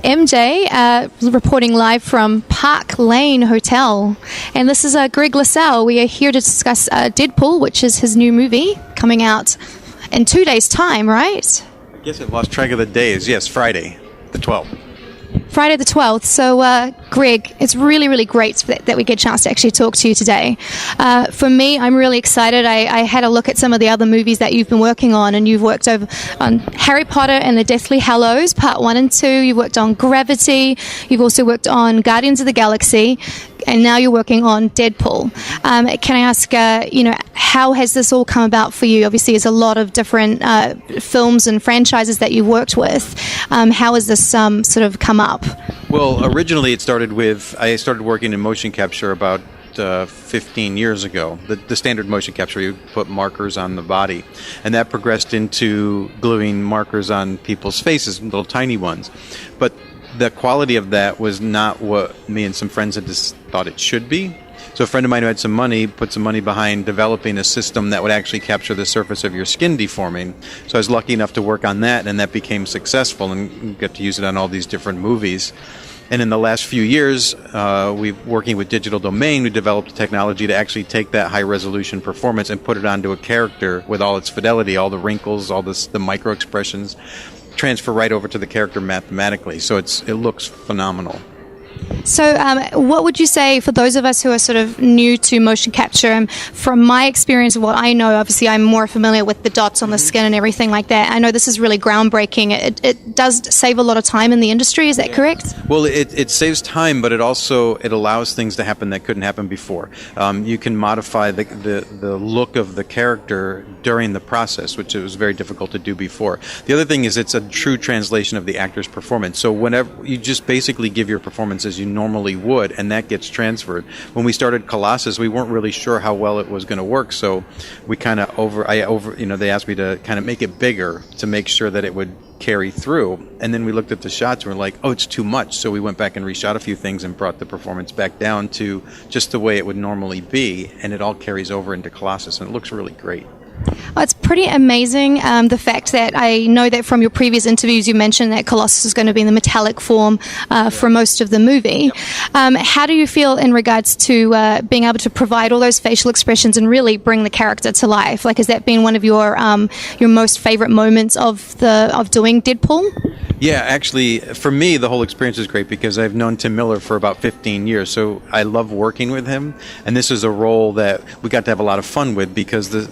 MJ, reporting live from Park Lane Hotel. And this is Greg LaSalle. We are here to discuss Deadpool, which is his new movie coming out in 2 days' time, right? I guess I've lost track of the days. Yes, Friday, the 12th. Friday the 12th. So, Greg, it's really, really great that we get a chance to actually talk to you today. For me, I'm really excited. I had a look at some of the other movies that you've been working on, and you've worked on Harry Potter and the Deathly Hallows, Part 1 and 2. You've worked on Gravity. You've also worked on Guardians of the Galaxy. And now you're working on Deadpool. Can I ask, how has this all come about for you? Obviously, there's a lot of different films and franchises that you've worked with. How has this sort of come up? Well, originally it started with, I started working in motion capture about 15 years ago. The standard motion capture, you put markers on the body. And that progressed into gluing markers on people's faces, little tiny ones. But the quality of that was not what me and some friends had just thought it should be. So a friend of mine who had some money put some money behind developing a system that would actually capture the surface of your skin deforming. So I was lucky enough to work on that, and that became successful and got to use it on all these different movies. And in the last few years, working with Digital Domain, we developed a technology to actually take that high-resolution performance and put it onto a character with all its fidelity, all the wrinkles, all the micro-expressions, transfer right over to the character mathematically. So it looks phenomenal. So what would you say for those of us who are sort of new to motion capture? From my experience, what I know, obviously I'm more familiar with the dots on the skin and everything like that. I know this is really groundbreaking. It does save a lot of time in the industry, is that correct? Well, it saves time, but it allows things to happen that couldn't happen before. You can modify the look of the character during the process, which it was very difficult to do before. The other thing is it's a true translation of the actor's performance. So whenever you just basically give your performance as you normally would, and that gets transferred. When we started Colossus, we weren't really sure how well it was going to work, so we kind of they asked me to kind of make it bigger to make sure that it would carry through. And then we looked at the shots and we're like, oh, it's too much. So we went back and reshot a few things and brought the performance back down to just the way it would normally be, and it all carries over into Colossus, and it looks really great. Oh, it's pretty amazing, the fact that I know that from your previous interviews you mentioned that Colossus is going to be in the metallic form for most of the movie. Yep. How do you feel in regards to being able to provide all those facial expressions and really bring the character to life? Like, has that been one of your most favorite moments of doing Deadpool? Yeah, actually, for me, the whole experience is great because I've known Tim Miller for about 15 years, so I love working with him, and this is a role that we got to have a lot of fun with because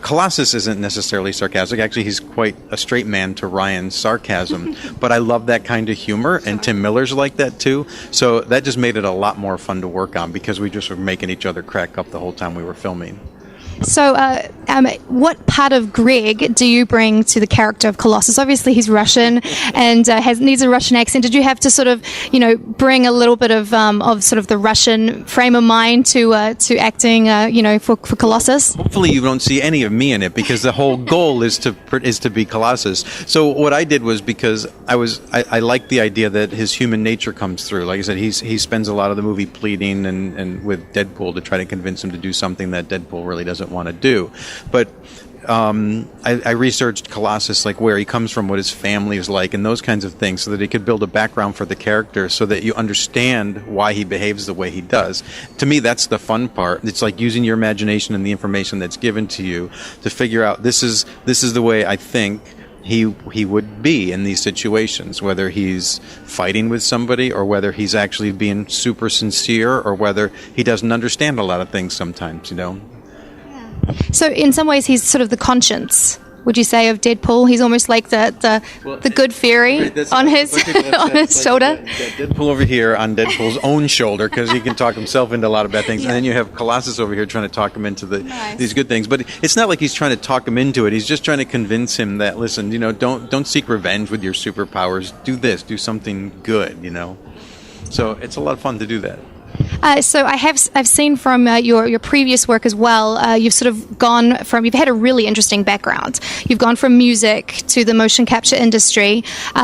Colossus isn't necessarily sarcastic. Actually, he's quite a straight man to Ryan's sarcasm. But I love that kind of humor, and Tim Miller's like that too. So that just made it a lot more fun to work on because we just were making each other crack up the whole time we were filming. So what part of Greg do you bring to the character of Colossus? Obviously, he's Russian and needs a Russian accent. Did you have to sort of, bring a little bit of sort of the Russian frame of mind to acting, for Colossus? Hopefully, you don't see any of me in it because the whole goal is to be Colossus. So what I did was because I like the idea that his human nature comes through. Like I said, he spends a lot of the movie pleading and with Deadpool to try to convince him to do something that Deadpool really doesn't want to do. But I researched Colossus, like where he comes from, what his family is like, and those kinds of things, so that he could build a background for the character so that you understand why he behaves the way he does. To me, that's the fun part. It's like using your imagination and the information that's given to you to figure out this is the way I think he would be in these situations, whether he's fighting with somebody or whether he's actually being super sincere or whether he doesn't understand a lot of things sometimes, So in some ways, he's sort of the conscience, would you say, of Deadpool? He's almost like the good fairy on his shoulder. Deadpool over here on Deadpool's own shoulder because he can talk himself into a lot of bad things. Yeah. And then you have Colossus over here trying to talk him into these good things. But it's not like he's trying to talk him into it. He's just trying to convince him that, listen, don't seek revenge with your superpowers. Do this. Do something good, So it's a lot of fun to do that. So I've seen from your previous work as well. You've sort of you've had a really interesting background. You've gone from music to the motion capture industry.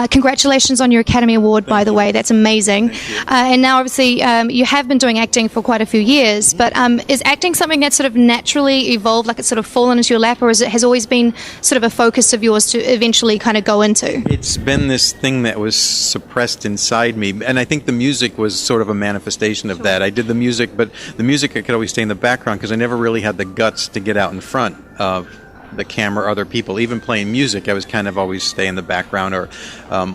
Congratulations on your Academy Award, by the way. That's amazing. And now, obviously, you have been doing acting for quite a few years. But is acting something that sort of naturally evolved, like it's sort of fallen into your lap, or has always been sort of a focus of yours to eventually kind of go into? It's been this thing that was suppressed inside me, and I think the music was sort of a manifestation of that. I did the music, but the music I could always stay in the background because I never really had the guts to get out in front of the camera or other people. Even playing music, I was kind of always stay in the background. Or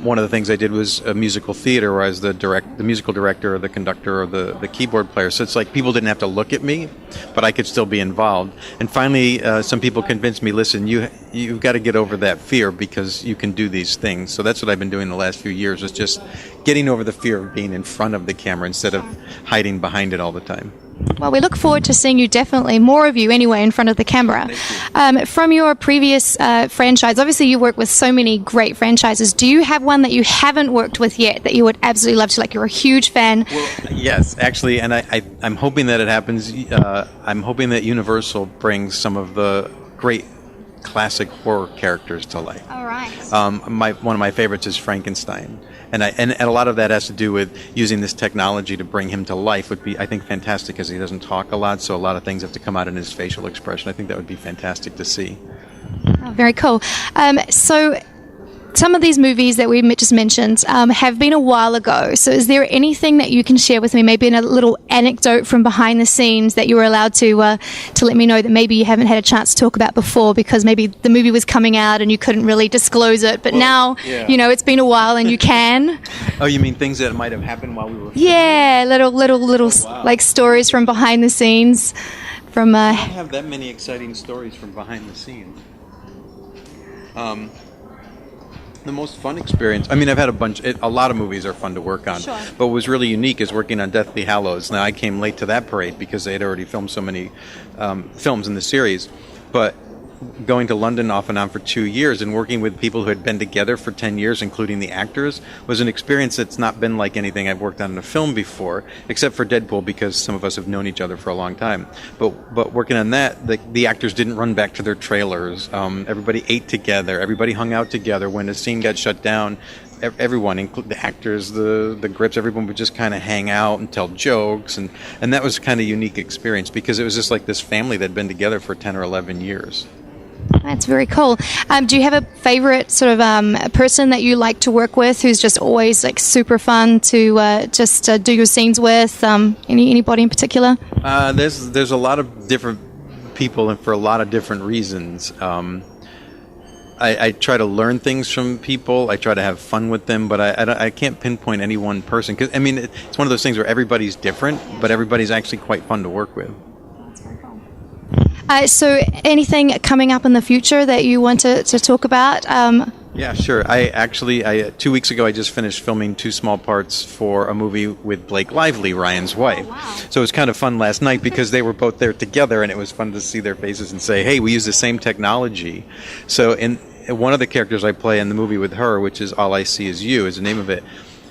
one of the things I did was a musical theater where I was the musical director or the conductor or the keyboard player. So it's like people didn't have to look at me, but I could still be involved. And finally, some people convinced me, listen, you've got to get over that fear because you can do these things. So that's what I've been doing the last few years, is just getting over the fear of being in front of the camera instead of hiding behind it all the time. Well, we look forward to seeing you, definitely more of you anyway, in front of the camera. From your previous franchise, obviously you work with so many great franchises. Do you have one that you haven't worked with yet that you would absolutely love to, like you're a huge fan? Well, yes, actually, and I'm hoping that it happens. I'm hoping that Universal brings some of the great classic horror characters to life. All right. One of my favorites is Frankenstein. And a lot of that has to do with using this technology to bring him to life would be, I think, fantastic because he doesn't talk a lot, so a lot of things have to come out in his facial expression. I think that would be fantastic to see. Oh, very cool. So some of these movies that we just mentioned have been a while ago. So is there anything that you can share with me, maybe in a little anecdote from behind the scenes that you were allowed to let me know that maybe you haven't had a chance to talk about before because maybe the movie was coming out and you couldn't really disclose it, but now, you know, it's been a while and you can? Oh, you mean things that might have happened while we were filming? Yeah, little wow. like stories from behind the scenes. From I don't have that many exciting stories from behind the scenes. The most fun experience, I mean, I've had a lot of movies are fun to work on, Sure. but what was really unique is working on Deathly Hallows. Now, I came late to that parade because they had already filmed so many films in the series, but going to London off and on for 2 years and working with people who had been together for 10 years, including the actors, was an experience that's not been like anything I've worked on in a film before, except for Deadpool, because some of us have known each other for a long time. But working on that, the actors didn't run back to their trailers. Everybody ate together. Everybody hung out together. When a scene got shut down, everyone, including the actors, the grips, everyone would just kind of hang out and tell jokes, and that was kind of a unique experience because it was just like this family that had been together for 10 or 11 years. That's very cool. Do you have a favorite sort of person that you like to work with who's just always like super fun to do your scenes with? Anybody in particular? There's a lot of different people and for a lot of different reasons. I try to learn things from people. I try to have fun with them, but I can't pinpoint any one person. 'Cause, I mean, it's one of those things where everybody's different, but everybody's actually quite fun to work with. So anything coming up in the future that you want to talk about? Yeah, sure. I 2 weeks ago, I just finished filming 2 small parts for a movie with Blake Lively, Ryan's wife. Oh, wow. So it was kind of fun last night because they were both there together, and it was fun to see their faces and say, hey, we use the same technology. So in one of the characters I play in the movie with her, which is All I See Is You, is the name of it,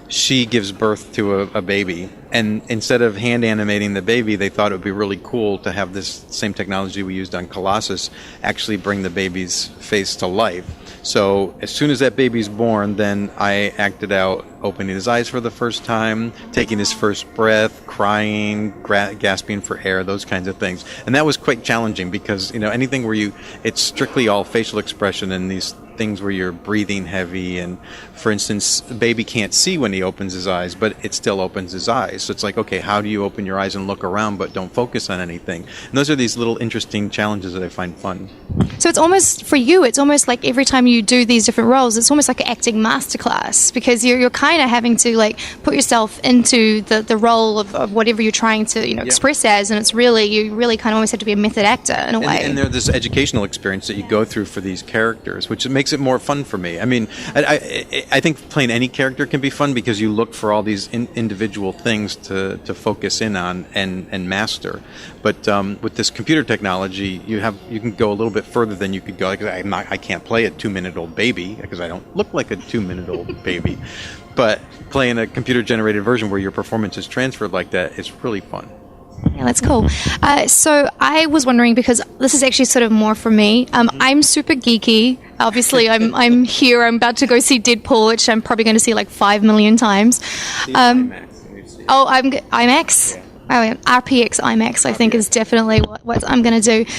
she gives birth to a baby, and instead of hand animating the baby, they thought it would be really cool to have this same technology we used on Colossus actually bring the baby's face to life. So as soon as that baby's born, then I acted out opening his eyes for the first time, taking his first breath, crying, gasping for air, those kinds of things. And that was quite challenging because, you know, anything where it's strictly all facial expression and these things where you're breathing heavy, and for instance, the baby can't see when he opens his eyes, but it still opens his eyes. So it's like, okay, how do you open your eyes and look around but don't focus on anything? And those are these little interesting challenges that I find fun. So it's almost, for you, it's almost like every time you do these different roles, it's almost like an acting masterclass because you're kind of having to like put yourself into the role of whatever you're trying to express as, and you really kind of almost have to be a method actor in a way. And there's this educational experience that you go through for these characters, which makes it more fun for me. I mean, I think playing any character can be fun because you look for all these individual things to focus in on and master. But with this computer technology, you can go a little bit bit further than you could go. Like, I can't play a 2-minute-old baby because I don't look like a 2-minute-old baby. But playing a computer-generated version where your performance is transferred like that is really fun. Yeah, that's cool. So I was wondering, because this is actually sort of more for me. I'm super geeky. Obviously, I'm here. I'm about to go see Deadpool, which I'm probably going to see like 5 million times. IMAX. Yeah. Oh, yeah. RPX IMAX, I think, is definitely what I'm going to do.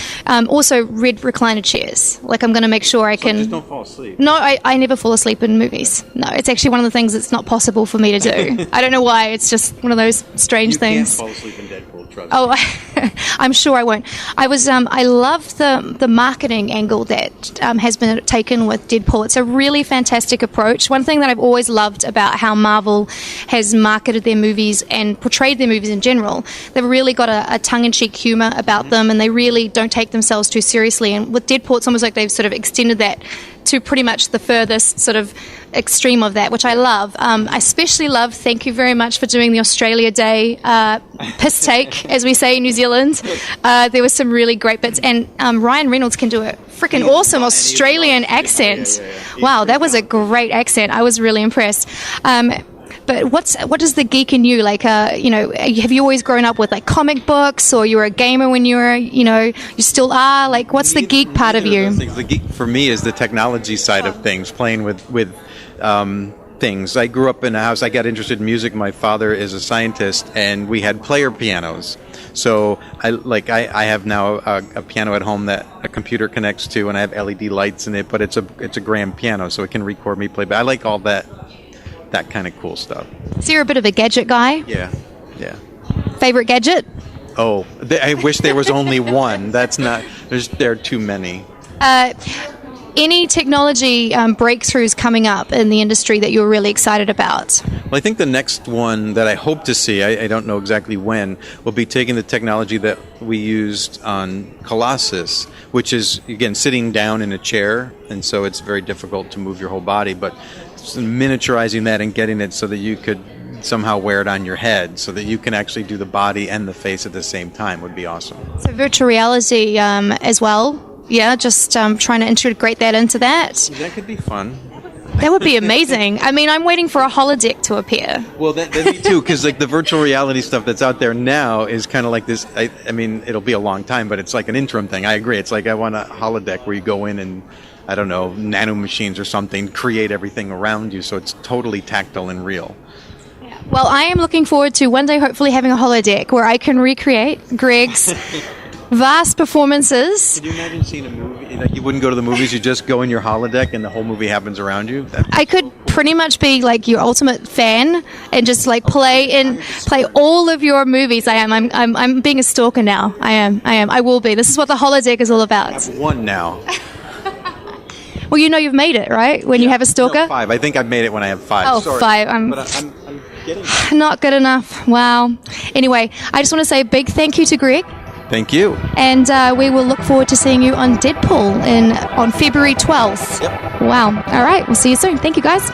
Also, red recliner chairs. Like, I'm going to make sure I can... Just don't fall asleep. No, I never fall asleep in movies. No, it's actually one of the things that's not possible for me to do. I don't know why. It's just one of those strange things. You can't fall asleep in Deadpool, trust me. Oh, I'm sure I won't. I love the marketing angle that has been taken with Deadpool. It's a really fantastic approach. One thing that I've always loved about how Marvel has marketed their movies and portrayed their movies in general, they've really got a tongue-in-cheek humor about them, and they really don't take themselves too seriously. And with Deadpool, it's almost like they've sort of extended that to pretty much the furthest sort of extreme of that, which I love. I especially love, thank you very much for doing the Australia Day piss take, as we say in New Zealand. There were some really great bits, and Ryan Reynolds can do a freaking awesome Australian accent. Wow, that was a great accent. I was really impressed. But what does the geek in you, like, have you always grown up with like comic books, or you were a gamer when you were, you still are? Like, what's the geek part of you? The geek for me is the technology side of things, playing with things. I grew up in a house. I got interested in music. My father is a scientist, and we had player pianos. So I have now a piano at home that a computer connects to, and I have LED lights in it. But it's a grand piano, so it can record me play. But I like all that kind of cool stuff. So you're a bit of a gadget guy? Yeah. Favorite gadget? Oh, I wish there was only one. That's not. There are too many. Any technology breakthroughs coming up in the industry that you're really excited about? Well, I think the next one that I hope to see, I don't know exactly when, will be taking the technology that we used on Colossus, which is, again, sitting down in a chair, and so it's very difficult to move your whole body, but miniaturizing that and getting it so that you could somehow wear it on your head so that you can actually do the body and the face at the same time would be awesome. So virtual reality as well? Yeah, just trying to integrate that into that. That could be fun. That would be amazing. I mean, I'm waiting for a holodeck to appear. Well, that me too, because like the virtual reality stuff that's out there now is kind of like this. I mean, it'll be a long time, but it's like an interim thing. I agree. It's like I want a holodeck where you go in and, I don't know, nano machines or something, create everything around you so it's totally tactile and real. Well, I am looking forward to one day hopefully having a holodeck where I can recreate Greg's vast performances. Could you imagine seeing a movie? Like, you wouldn't go to the movies, you just go in your holodeck and the whole movie happens around you? I could pretty much be like your ultimate fan and just like play all of your movies. I'm being a stalker now. I am. I will be. This is what the holodeck is all about. I have one now. Well, you've made it, right? When you have a stalker? No, 5. I think I've made it when I have 5. Oh, Sorry. 5. But I'm getting there. Not good enough. Wow. Anyway, I just want to say a big thank you to Greg. Thank you. And we will look forward to seeing you on Deadpool on February 12th. Yep. Wow. All right. We'll see you soon. Thank you, guys.